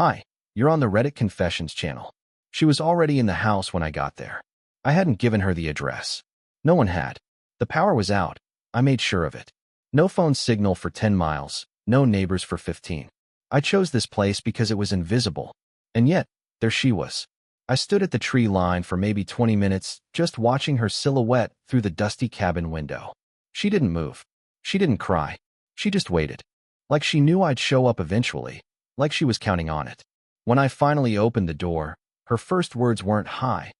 Hi, you're on the Reddit Confessions channel. She was already in the house when I got there. I hadn't given her the address. No one had. The power was out. I made sure of it. No phone signal for 10 miles, no neighbors for 15. I chose this place because it was invisible. And yet, there she was. I stood at the tree line for maybe 20 minutes, just watching her silhouette through the dusty cabin window. She didn't move. She didn't cry. She just waited. Like she knew I'd show up eventually. Like she was counting on it. When I finally opened the door, her first words weren't hi,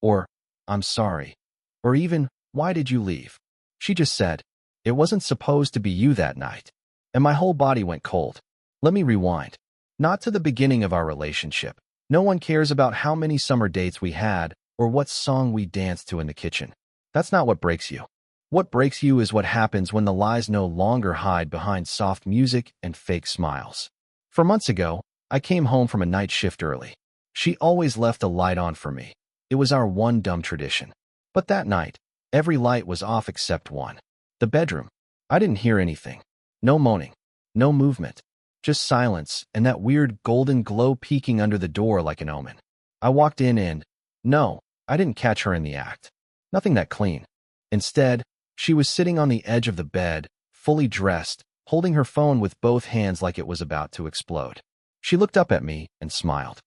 or I'm sorry, or even, why did you leave? She just said, it wasn't supposed to be you that night. And my whole body went cold. Let me rewind. Not to the beginning of our relationship. No one cares about how many summer dates we had or what song we danced to in the kitchen. That's not what breaks you. What breaks you is what happens when the lies no longer hide behind soft music and fake smiles. 4 months ago, I came home from a night shift early. She always left the light on for me. It was our one dumb tradition. But that night, every light was off except one. The bedroom. I didn't hear anything. No moaning. No movement. Just silence and that weird golden glow peeking under the door like an omen. I walked in and, no, I didn't catch her in the act. Nothing that clean. Instead, she was sitting on the edge of the bed, fully dressed, holding her phone with both hands like it was about to explode. She looked up at me and smiled,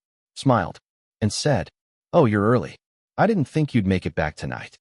and said, "Oh, you're early. I didn't think you'd make it back tonight."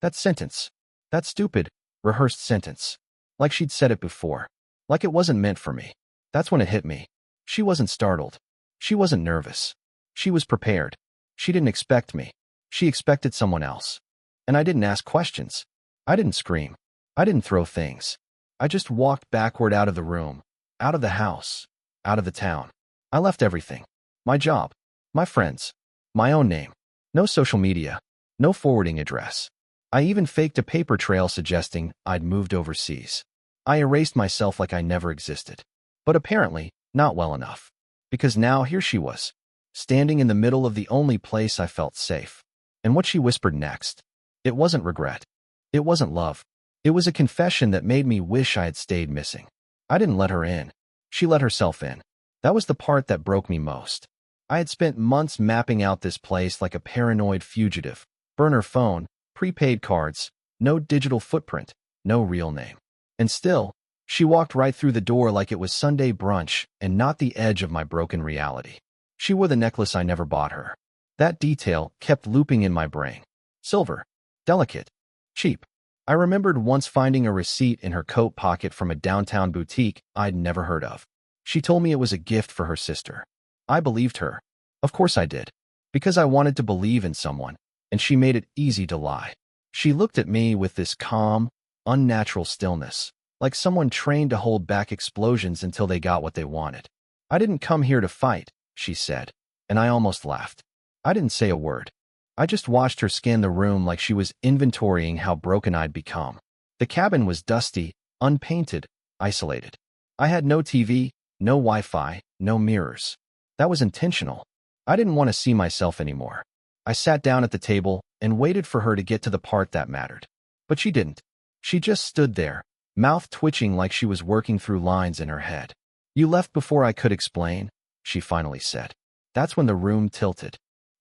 That sentence, that stupid, rehearsed sentence, like she'd said it before, like it wasn't meant for me. That's when it hit me. She wasn't startled. She wasn't nervous. She was prepared. She didn't expect me. She expected someone else. And I didn't ask questions. I didn't scream. I didn't throw things. I just walked backward out of the room, out of the house, out of the town. I left everything. My job, my friends, my own name. No social media, no forwarding address. I even faked a paper trail suggesting I'd moved overseas. I erased myself like I never existed. But apparently, not well enough. Because now here she was, standing in the middle of the only place I felt safe. And what she whispered next, it wasn't regret. It wasn't love. It was a confession that made me wish I had stayed missing. I didn't let her in. She let herself in. That was the part that broke me most. I had spent months mapping out this place like a paranoid fugitive. Burner phone, prepaid cards, no digital footprint, no real name. And still, she walked right through the door like it was Sunday brunch and not the edge of my broken reality. She wore the necklace I never bought her. That detail kept looping in my brain. Silver. Delicate. Cheap. I remembered once finding a receipt in her coat pocket from a downtown boutique I'd never heard of. She told me it was a gift for her sister. I believed her. Of course I did. Because I wanted to believe in someone, and she made it easy to lie. She looked at me with this calm, unnatural stillness, like someone trained to hold back explosions until they got what they wanted. "I didn't come here to fight," she said, and I almost laughed. I didn't say a word. I just watched her scan the room like she was inventorying how broken I'd become. The cabin was dusty, unpainted, isolated. I had no TV, no Wi-Fi, no mirrors. That was intentional. I didn't want to see myself anymore. I sat down at the table and waited for her to get to the part that mattered. But she didn't. She just stood there, mouth twitching like she was working through lines in her head. "You left before I could explain," she finally said. That's when the room tilted.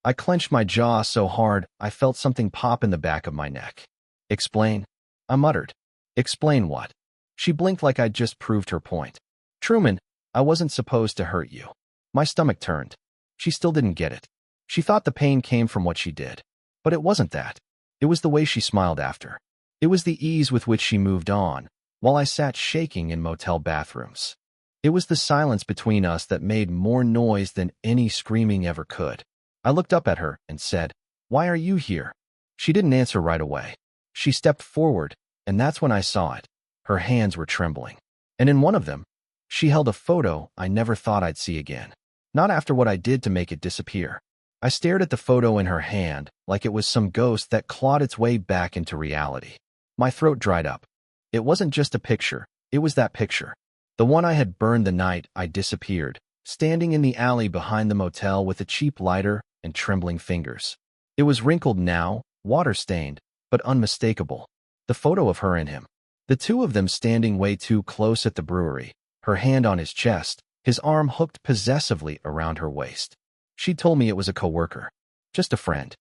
I clenched my jaw so hard I felt something pop in the back of my neck. "Explain?" I muttered. "Explain what?" She blinked like I'd just proved her point. "Truman, I wasn't supposed to hurt you." My stomach turned. She still didn't get it. She thought the pain came from what she did. But it wasn't that. It was the way she smiled after. It was the ease with which she moved on, while I sat shaking in motel bathrooms. It was the silence between us that made more noise than any screaming ever could. I looked up at her and said, "Why are you here?" She didn't answer right away. She stepped forward, and that's when I saw it. Her hands were trembling. And in one of them, she held a photo I never thought I'd see again. Not after what I did to make it disappear. I stared at the photo in her hand like it was some ghost that clawed its way back into reality. My throat dried up. It wasn't just a picture. It was that picture. The one I had burned the night I disappeared, standing in the alley behind the motel with a cheap lighter and trembling fingers. It was wrinkled now, water-stained, but unmistakable. The photo of her and him. The two of them standing way too close at the brewery, her hand on his chest, his arm hooked possessively around her waist. She told me it was a coworker. Just a friend.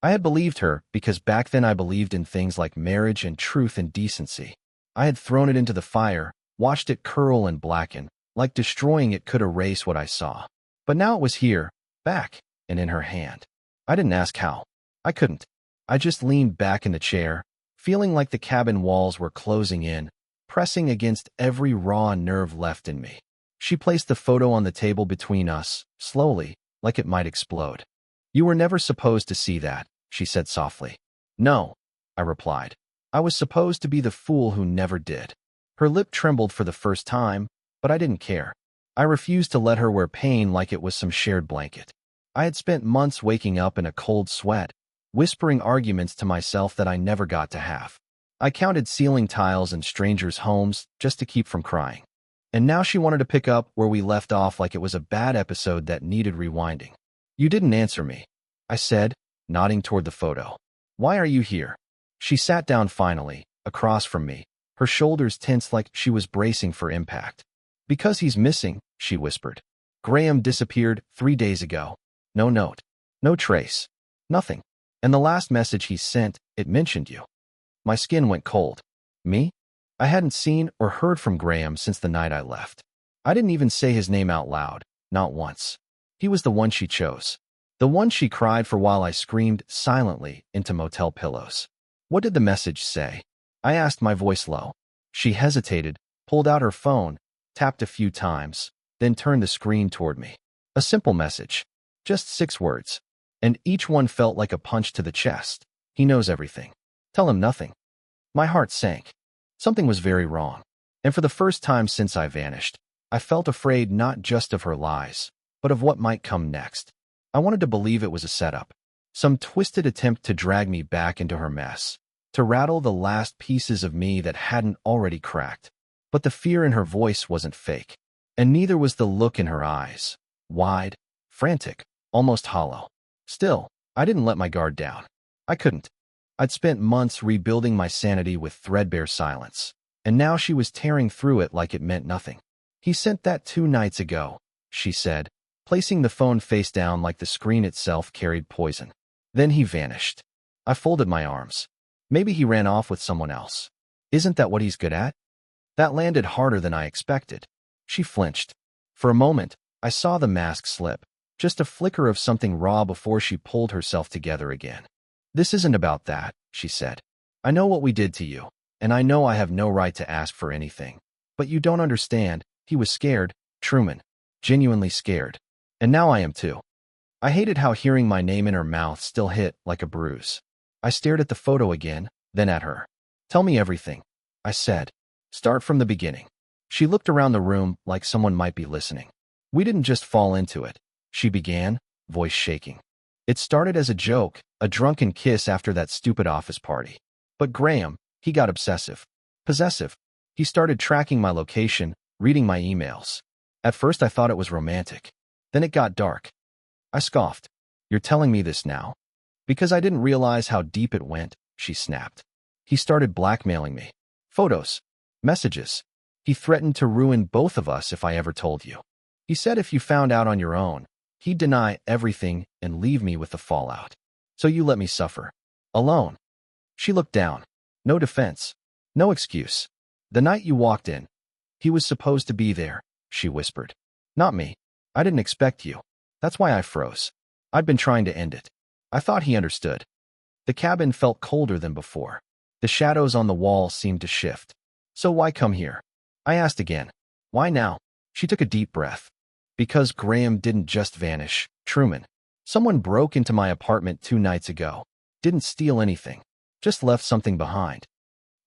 I had believed her because back then I believed in things like marriage and truth and decency. I had thrown it into the fire, watched it curl and blacken, like destroying it could erase what I saw. But now it was here, back, and in her hand. I didn't ask how. I couldn't. I just leaned back in the chair, feeling like the cabin walls were closing in, pressing against every raw nerve left in me. She placed the photo on the table between us, slowly, like it might explode. "You were never supposed to see that," she said softly. "No," I replied. "I was supposed to be the fool who never did." Her lip trembled for the first time, but I didn't care. I refused to let her wear pain like it was some shared blanket. I had spent months waking up in a cold sweat, whispering arguments to myself that I never got to have. I counted ceiling tiles in strangers' homes just to keep from crying. And now she wanted to pick up where we left off like it was a bad episode that needed rewinding. "You didn't answer me," I said, nodding toward the photo. "Why are you here?" She sat down finally, across from me, her shoulders tense like she was bracing for impact. "Because he's missing," she whispered. "Graham disappeared 3 days ago. No note. No trace. Nothing. And the last message he sent, it mentioned you." My skin went cold. Me? I hadn't seen or heard from Graham since the night I left. I didn't even say his name out loud, not once. He was the one she chose. The one she cried for while I screamed silently into motel pillows. "What did the message say?" I asked, my voice low. She hesitated, pulled out her phone, tapped a few times, then turned the screen toward me. A simple message. Just 6 words. And each one felt like a punch to the chest. "He knows everything. Tell him nothing." My heart sank. Something was very wrong. And for the first time since I vanished, I felt afraid not just of her lies, but of what might come next. I wanted to believe it was a setup. Some twisted attempt to drag me back into her mess, to rattle the last pieces of me that hadn't already cracked. But the fear in her voice wasn't fake, and neither was the look in her eyes. Wide, frantic, almost hollow. Still, I didn't let my guard down. I couldn't. I'd spent months rebuilding my sanity with threadbare silence, and now she was tearing through it like it meant nothing. "He sent that 2 nights ago," she said, placing the phone face down like the screen itself carried poison. "Then he vanished." I folded my arms. Maybe he ran off with someone else. Isn't that what he's good at? That landed harder than I expected. She flinched. For a moment, I saw the mask slip, just a flicker of something raw before she pulled herself together again. "This isn't about that," she said. "I know what we did to you, and I know I have no right to ask for anything. But you don't understand. He was scared, Truman. Genuinely scared. And now I am too." I hated how hearing my name in her mouth still hit like a bruise. I stared at the photo again, then at her. "Tell me everything," I said. "Start from the beginning." She looked around the room like someone might be listening. "We didn't just fall into it," she began, voice shaking. "It started as a joke, a drunken kiss after that stupid office party. But Graham, he got obsessive. Possessive. He started tracking my location, reading my emails. At first I thought it was romantic. Then it got dark." I scoffed. "You're telling me this now?" "Because I didn't realize how deep it went," she snapped. "He started blackmailing me. Photos. Messages. He threatened to ruin both of us if I ever told you. He said if you found out on your own, he'd deny everything and leave me with the fallout. So you let me suffer. Alone." She looked down. "No defense. No excuse. The night you walked in, he was supposed to be there," she whispered. "Not me. I didn't expect you. That's why I froze. I'd been trying to end it. I thought he understood." The cabin felt colder than before. The shadows on the wall seemed to shift. "So why come here?" I asked again. "Why now?" She took a deep breath. "Because Graham didn't just vanish, Truman. Someone broke into my apartment 2 nights ago. Didn't steal anything. Just left something behind."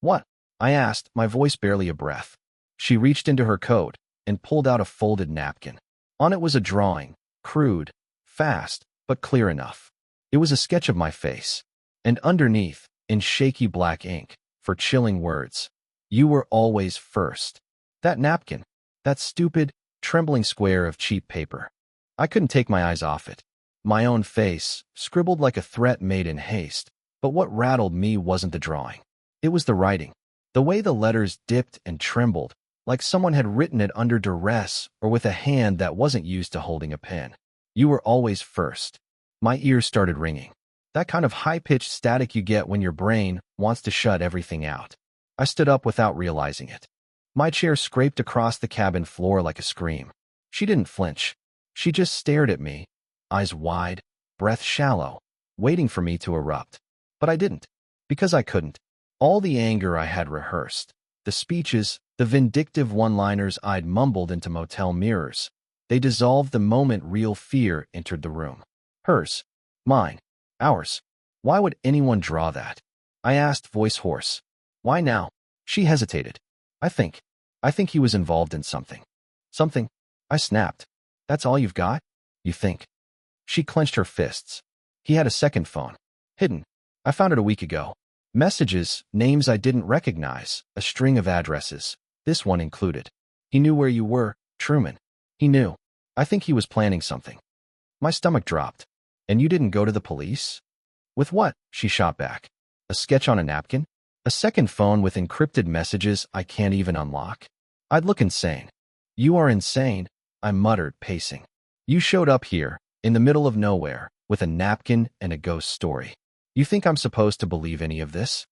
"What?" I asked, my voice barely a breath. She reached into her coat and pulled out a folded napkin. On it was a drawing, crude, fast, but clear enough. It was a sketch of my face. And underneath, in shaky black ink, for chilling words, "You were always first." That napkin, that stupid, trembling square of cheap paper. I couldn't take my eyes off it. My own face, scribbled like a threat made in haste. But what rattled me wasn't the drawing. It was the writing. The way the letters dipped and trembled, like someone had written it under duress or with a hand that wasn't used to holding a pen. You were always first. My ears started ringing. That kind of high-pitched static you get when your brain wants to shut everything out. I stood up without realizing it. My chair scraped across the cabin floor like a scream. She didn't flinch. She just stared at me, eyes wide, breath shallow, waiting for me to erupt. But I didn't, because I couldn't. All the anger I had rehearsed, the speeches, the vindictive one-liners I'd mumbled into motel mirrors, they dissolved the moment real fear entered the room. Hers. Mine. Ours. Why would anyone draw that? I asked, voice hoarse. Why now? She hesitated. I think he was involved in something. Something? I snapped. That's all you've got? You think? She clenched her fists. He had a second phone. Hidden. I found it a week ago. Messages, names I didn't recognize, a string of addresses. This one included. He knew where you were, Truman. He knew. I think he was planning something. My stomach dropped. And you didn't go to the police? With what? She shot back. A sketch on a napkin? A second phone with encrypted messages I can't even unlock? I'd look insane. You are insane, I muttered, pacing. You showed up here, in the middle of nowhere, with a napkin and a ghost story. You think I'm supposed to believe any of this?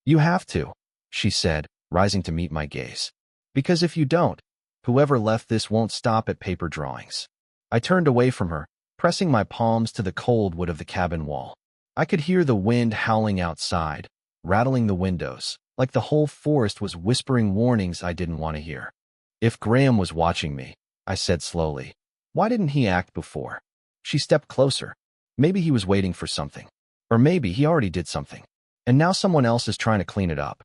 You have to, she said, rising to meet my gaze. Because if you don't, whoever left this won't stop at paper drawings. I turned away from her, pressing my palms to the cold wood of the cabin wall. I could hear the wind howling outside, rattling the windows, like the whole forest was whispering warnings I didn't want to hear. If Graham was watching me, I said slowly, why didn't he act before? She stepped closer. Maybe he was waiting for something. Or maybe he already did something. And now someone else is trying to clean it up.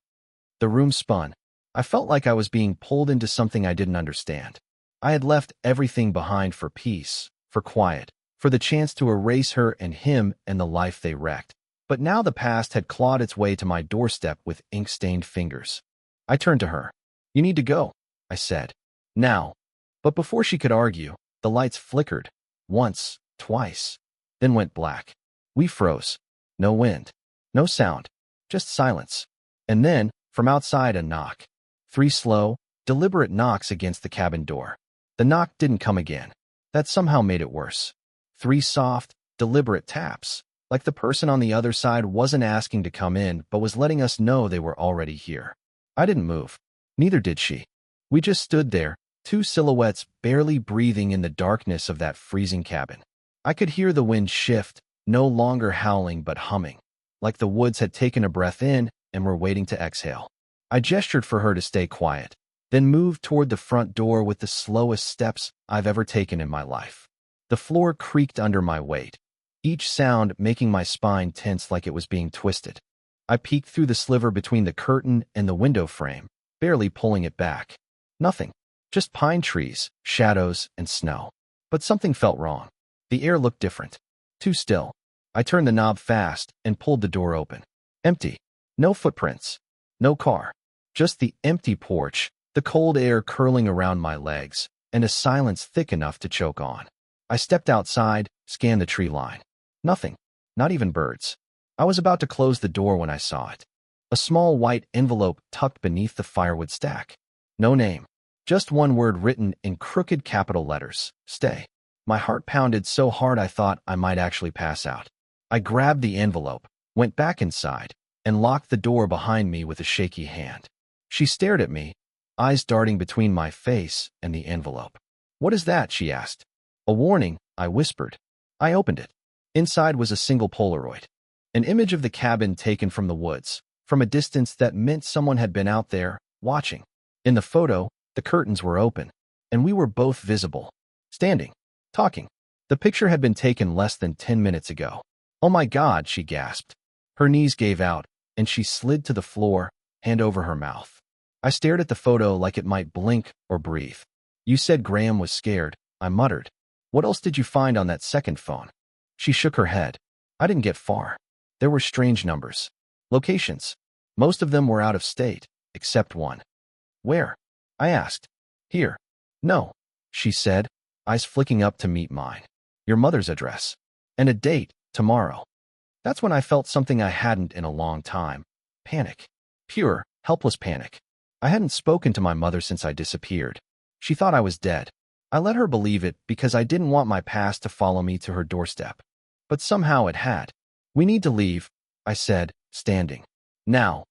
The room spun. I felt like I was being pulled into something I didn't understand. I had left everything behind for peace, for quiet, for the chance to erase her and him and the life they wrecked. But now the past had clawed its way to my doorstep with ink-stained fingers. I turned to her. You need to go, I said. Now. But before she could argue, the lights flickered. Once, twice. Then went black. We froze. No wind. No sound. Just silence. And then, from outside, a knock. 3 slow, deliberate knocks against the cabin door. The knock didn't come again. That somehow made it worse. 3 soft, deliberate taps. Like the person on the other side wasn't asking to come in, but was letting us know they were already here. I didn't move. Neither did she. We just stood there, 2 silhouettes barely breathing in the darkness of that freezing cabin. I could hear the wind shift, no longer howling but humming, like the woods had taken a breath in and were waiting to exhale. I gestured for her to stay quiet, then moved toward the front door with the slowest steps I've ever taken in my life. The floor creaked under my weight, each sound making my spine tense like it was being twisted. I peeked through the sliver between the curtain and the window frame, barely pulling it back. Nothing. Just pine trees, shadows, and snow. But something felt wrong. The air looked different. Too still. I turned the knob fast and pulled the door open. Empty. No footprints. No car. Just the empty porch, the cold air curling around my legs, and a silence thick enough to choke on. I stepped outside, scanned the tree line. Nothing. Not even birds. I was about to close the door when I saw it. A small white envelope tucked beneath the firewood stack. No name. Just one word written in crooked capital letters. Stay. My heart pounded so hard I thought I might actually pass out. I grabbed the envelope, went back inside, and locked the door behind me with a shaky hand. She stared at me, eyes darting between my face and the envelope. What is that? She asked. A warning, I whispered. I opened it. Inside was a single Polaroid. An image of the cabin taken from the woods, from a distance that meant someone had been out there, watching. In the photo, the curtains were open, and we were both visible, standing, talking. The picture had been taken less than 10 minutes ago. Oh my God, she gasped. Her knees gave out, and she slid to the floor, hand over her mouth. I stared at the photo like it might blink or breathe. You said Graham was scared, I muttered. What else did you find on that second phone? She shook her head. I didn't get far. There were strange numbers. Locations. Most of them were out of state, except one. Where? I asked. Here. No, she said, eyes flicking up to meet mine. Your mother's address. And a date, tomorrow. That's when I felt something I hadn't in a long time. Panic. Pure, helpless panic. I hadn't spoken to my mother since I disappeared. She thought I was dead. I let her believe it because I didn't want my past to follow me to her doorstep. But somehow it had. "We need to leave," I said, standing. "Now."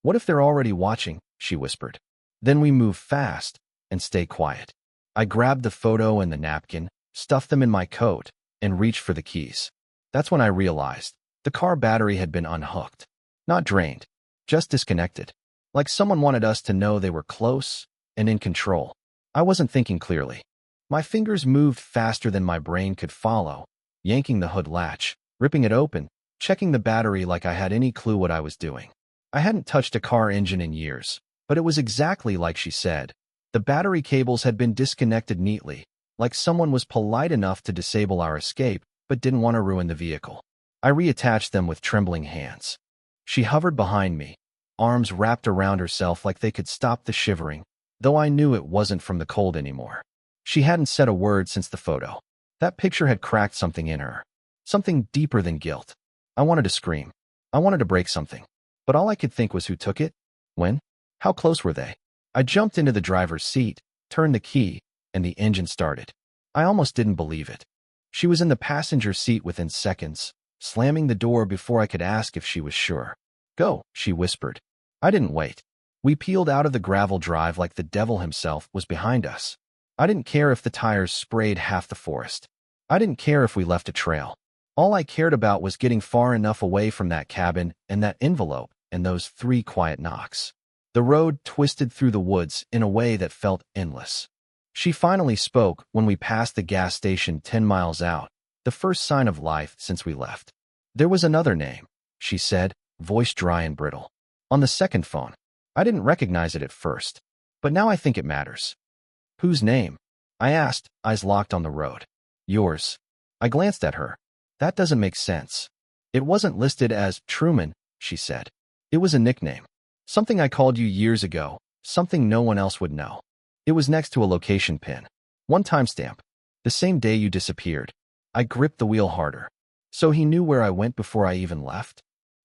"What if they're already watching?" she whispered. "Then we move fast and stay quiet." I grabbed the photo and the napkin, stuffed them in my coat, and reached for the keys. That's when I realized the car battery had been unhooked. Not drained, just disconnected. Like someone wanted us to know they were close and in control. I wasn't thinking clearly. My fingers moved faster than my brain could follow, yanking the hood latch, ripping it open, checking the battery like I had any clue what I was doing. I hadn't touched a car engine in years, but it was exactly like she said. The battery cables had been disconnected neatly, like someone was polite enough to disable our escape, but didn't want to ruin the vehicle. I reattached them with trembling hands. She hovered behind me, arms wrapped around herself like they could stop the shivering, though I knew it wasn't from the cold anymore. She hadn't said a word since the photo. That picture had cracked something in her. Something deeper than guilt. I wanted to scream. I wanted to break something. But all I could think was who took it? When? How close were they? I jumped into the driver's seat, turned the key, and the engine started. I almost didn't believe it. She was in the passenger seat within seconds, slamming the door before I could ask if she was sure. "Go," she whispered. I didn't wait. We peeled out of the gravel drive like the devil himself was behind us. I didn't care if the tires sprayed half the forest. I didn't care if we left a trail. All I cared about was getting far enough away from that cabin and that envelope and those 3 quiet knocks. The road twisted through the woods in a way that felt endless. She finally spoke when we passed the gas station 10 miles out, the first sign of life since we left. "There was another name," she said, voice dry and brittle. "On the second phone. I didn't recognize it at first, but now I think it matters." "Whose name?" I asked, eyes locked on the road. "Yours." I glanced at her. "That doesn't make sense." "It wasn't listed as Truman," she said. "It was a nickname. Something I called you years ago, something no one else would know. It was next to a location pin. One timestamp. The same day you disappeared." I gripped the wheel harder. "So he knew where I went before I even left?"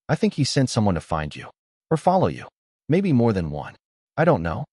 "I think he sent someone to find you. Or follow you. Maybe more than one. I don't know."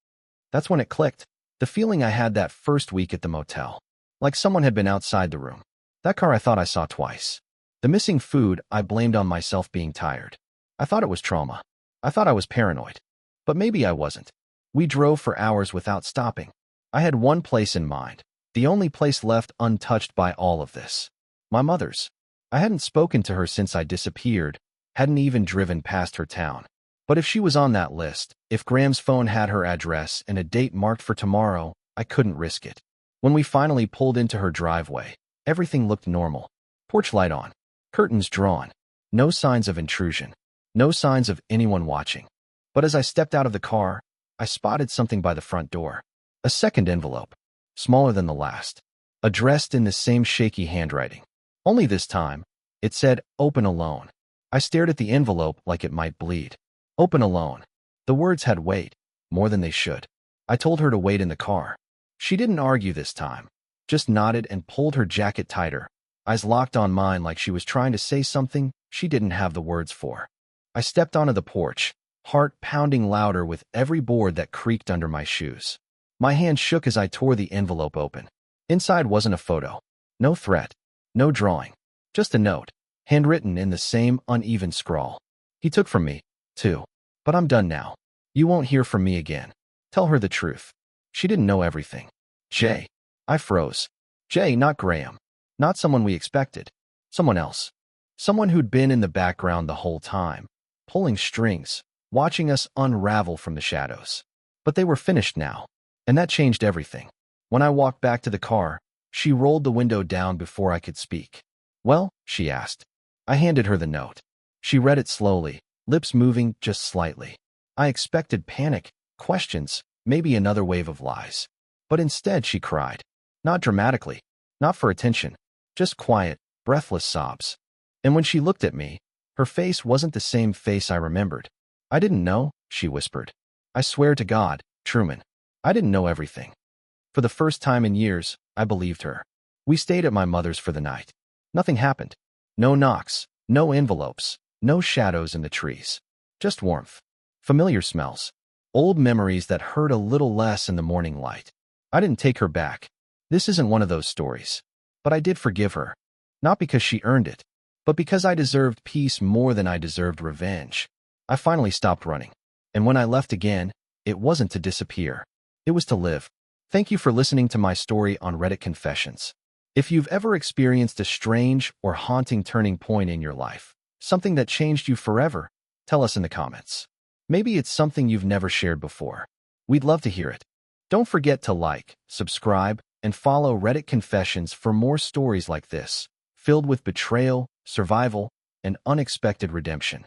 That's when it clicked. The feeling I had that first week at the motel. Like someone had been outside the room. That car I thought I saw twice. The missing food I blamed on myself being tired. I thought it was trauma. I thought I was paranoid. But maybe I wasn't. We drove for hours without stopping. I had one place in mind. The only place left untouched by all of this. My mother's. I hadn't spoken to her since I disappeared, hadn't even driven past her town. But if she was on that list, if Graham's phone had her address and a date marked for tomorrow, I couldn't risk it. When we finally pulled into her driveway, everything looked normal. Porch light on. Curtains drawn. No signs of intrusion. No signs of anyone watching. But as I stepped out of the car, I spotted something by the front door. A second envelope. Smaller than the last. Addressed in the same shaky handwriting. Only this time, it said, "Open alone." I stared at the envelope like it might bleed. "Open alone." The words had weight, more than they should. I told her to wait in the car. She didn't argue this time. Just nodded and pulled her jacket tighter. Eyes locked on mine like she was trying to say something she didn't have the words for. I stepped onto the porch, heart pounding louder with every board that creaked under my shoes. My hand shook as I tore the envelope open. Inside wasn't a photo. No threat. No drawing. Just a note, handwritten in the same uneven scrawl. "He took from me, too. But I'm done now. You won't hear from me again. Tell her the truth." She didn't know everything. Jay. I froze. Jay, not Graham. Not someone we expected. Someone else. Someone who'd been in the background the whole time, pulling strings, watching us unravel from the shadows. But they were finished now, and that changed everything. When I walked back to the car, she rolled the window down before I could speak. "Well?" she asked. I handed her the note. She read it slowly, lips moving just slightly. I expected panic, questions, maybe another wave of lies. But instead she cried. Not dramatically, not for attention, just quiet, breathless sobs. And when she looked at me, her face wasn't the same face I remembered. "I didn't know," she whispered. "I swear to God, Truman, I didn't know everything." For the first time in years, I believed her. We stayed at my mother's for the night. Nothing happened. No knocks, no envelopes, no shadows in the trees. Just warmth. Familiar smells. Old memories that hurt a little less in the morning light. I didn't take her back. This isn't one of those stories. But I did forgive her. Not because she earned it, but because I deserved peace more than I deserved revenge. I finally stopped running. And when I left again, it wasn't to disappear. It was to live. Thank you for listening to my story on Reddit Confessions. If you've ever experienced a strange or haunting turning point in your life, something that changed you forever, tell us in the comments. Maybe it's something you've never shared before. We'd love to hear it. Don't forget to like, subscribe, and follow Reddit Confessions for more stories like this, filled with betrayal, survival, and unexpected redemption.